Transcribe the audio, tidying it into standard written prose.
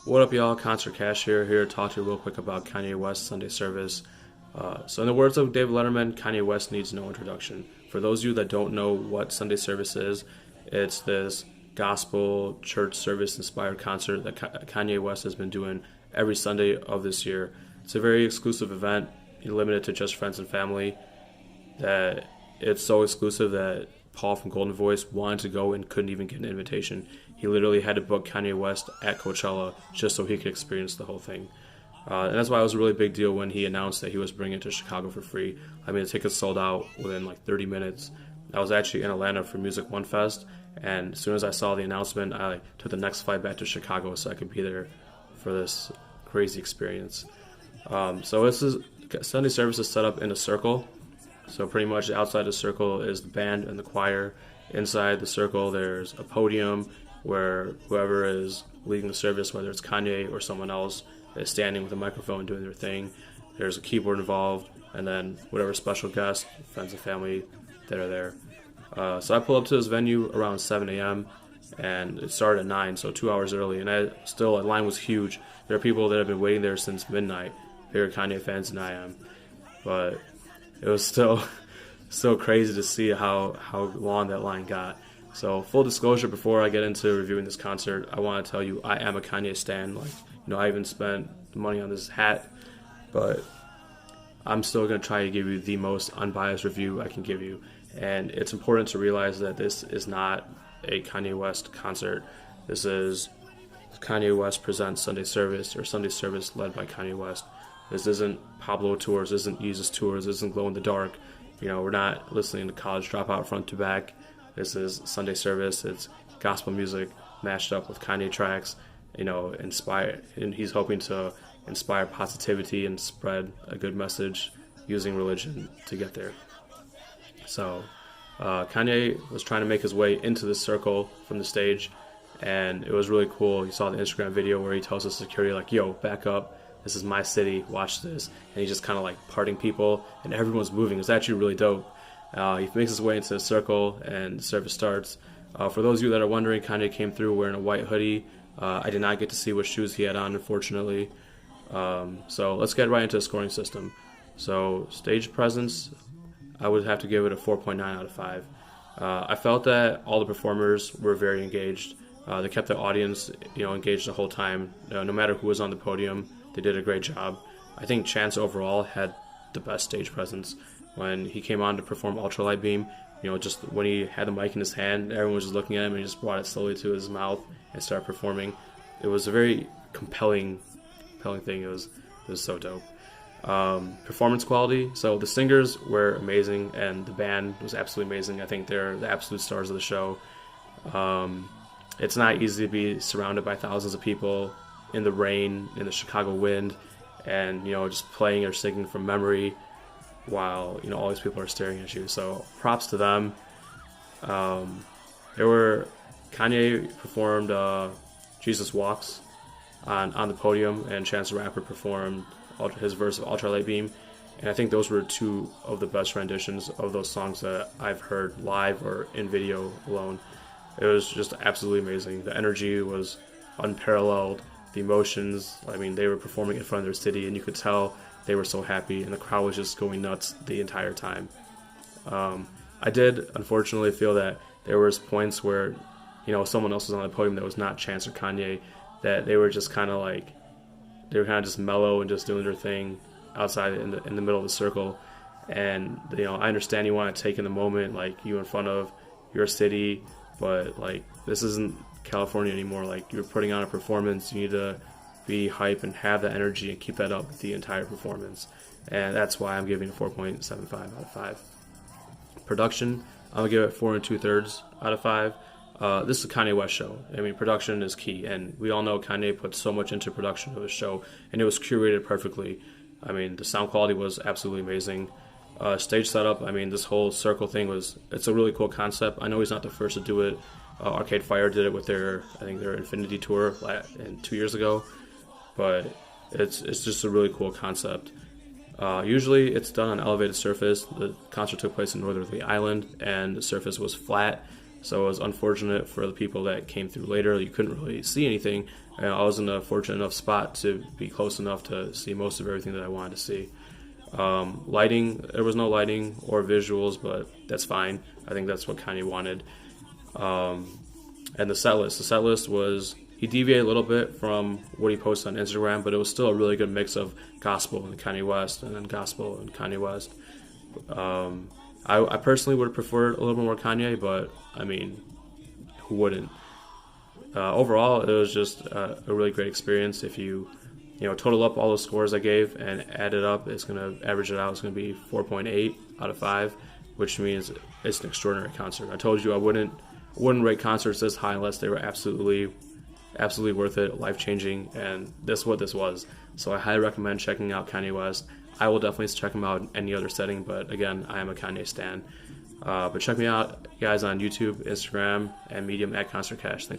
What up, y'all? Concertkash here to talk to you real quick about Kanye West's Sunday service. So in the words of David Letterman, Kanye West needs no introduction. For those of you that don't know what Sunday service is, it's this gospel church service inspired concert that Kanye West has been doing every Sunday of this year. It's a very exclusive event, limited to just friends and family. That it's so exclusive that Paul from Golden Voice wanted to go and couldn't even get an invitation. He literally had to book Kanye West at Coachella just so he could experience the whole thing. And that's why it was a really big deal when he announced that he was bringing it to Chicago for free. I mean, the tickets sold out within like 30 minutes. I was actually in Atlanta for Music One Fest, and as soon as I saw the announcement, I took the next flight back to Chicago so I could be there for this crazy experience. So this is Sunday service is set up in a circle. So pretty much outside the circle is the band and the choir. Inside the circle, there's a podium where whoever is leading the service, whether it's Kanye or someone else, is standing with a microphone doing their thing. There's a keyboard involved, and then whatever special guests, friends and family that are there. So I pulled up to this venue around 7 a.m., and it started at 9, so 2 hours early. And the line was huge. There are people that have been waiting there since midnight, bigger Kanye fans than I am. But it was still so crazy to see how long that line got. So full disclosure, before I get into reviewing this concert, I want to tell you I am a Kanye stan. I even spent money on this hat, but I'm still going to try to give you the most unbiased review I can give you. And it's important to realize that this is not a Kanye West concert. This is Kanye West Presents Sunday Service, or Sunday Service led by Kanye West. This isn't Pablo Tours, this isn't Jesus Tours, this isn't Glow in the Dark. We're not listening to College Dropout front to back. This is Sunday Service. It's gospel music mashed up with Kanye tracks, inspire, and he's hoping to inspire positivity and spread a good message using religion to get there. So Kanye was trying to make his way into the circle from the stage, and it was really cool. You saw the Instagram video where he tells the security, yo, back up. This is my city, watch this. And he's just kind of parting people, and everyone's moving. It's actually really dope. He makes his way into the circle, and the service starts. For those of you that are wondering, Kanye came through wearing a white hoodie. I did not get to see what shoes he had on, unfortunately. So let's get right into the scoring system. So stage presence, I would have to give it a 4.9 out of 5. I felt that all the performers were very engaged. They kept the audience, engaged the whole time. No matter who was on the podium, they did a great job. I think Chance overall had the best stage presence. When he came on to perform Ultralight Beam, just when he had the mic in his hand, everyone was just looking at him, and he just brought it slowly to his mouth and started performing. It was a very compelling thing. It was so dope. Performance quality. So the singers were amazing, and the band was absolutely amazing. I think they're the absolute stars of the show. It's not easy to be surrounded by thousands of people in the rain, in the Chicago wind, and just playing or singing from memory while all these people are staring at you. So props to them. Kanye performed Jesus Walks on the podium, and Chance the Rapper performed his verse of Ultralight Beam, and I think those were two of the best renditions of those songs that I've heard live or in video alone. It was just absolutely amazing. The energy was unparalleled. The emotions, they were performing in front of their city, and you could tell they were so happy, and the crowd was just going nuts the entire time. I did, unfortunately, feel that there was points where, someone else was on the podium that was not Chance or Kanye, that they were just kind of just mellow and just doing their thing outside in the middle of the circle. And, I understand you want to take in the moment, you in front of your city, but, this isn't California anymore. You're putting on a performance, you need to be hype and have that energy and keep that up the entire performance. And that's why I'm giving it 4.75 out of 5. Production, I'm going to give it 4 2/3 out of 5. This is a Kanye West show. Production is key, and we all know Kanye put so much into production of his show, and it was curated perfectly. The sound quality was absolutely amazing. Stage setup, this whole circle thing it's a really cool concept. I know he's not the first to do it. Arcade Fire did it with their Infinity Tour 2 years ago. But it's just a really cool concept. Usually it's done on elevated surface. The concert took place in northerly Island, and the surface was flat. So it was unfortunate for the people that came through later. You couldn't really see anything. And I was in a fortunate enough spot to be close enough to see most of everything that I wanted to see. Lighting, there was no lighting or visuals, but that's fine. I think that's what Kanye wanted. And the set list was, he deviated a little bit from what he posted on Instagram, but it was still a really good mix of gospel and Kanye West, and then gospel and Kanye West. I personally would have preferred a little bit more Kanye, but I mean, who wouldn't? Overall, it was just a really great experience. If you total up all the scores I gave and add it up, it's going to average it out. It's going to be 4.8 out of 5, which means it's an extraordinary concert. I told you I wouldn't rate concerts this high unless they were absolutely worth it, life-changing, and this is what this was. So I highly recommend checking out Kanye West. I will definitely check him out in any other setting, but again, I am a Kanye stan. But check me out, guys, on YouTube, Instagram, and Medium at Concertkash. Thanks.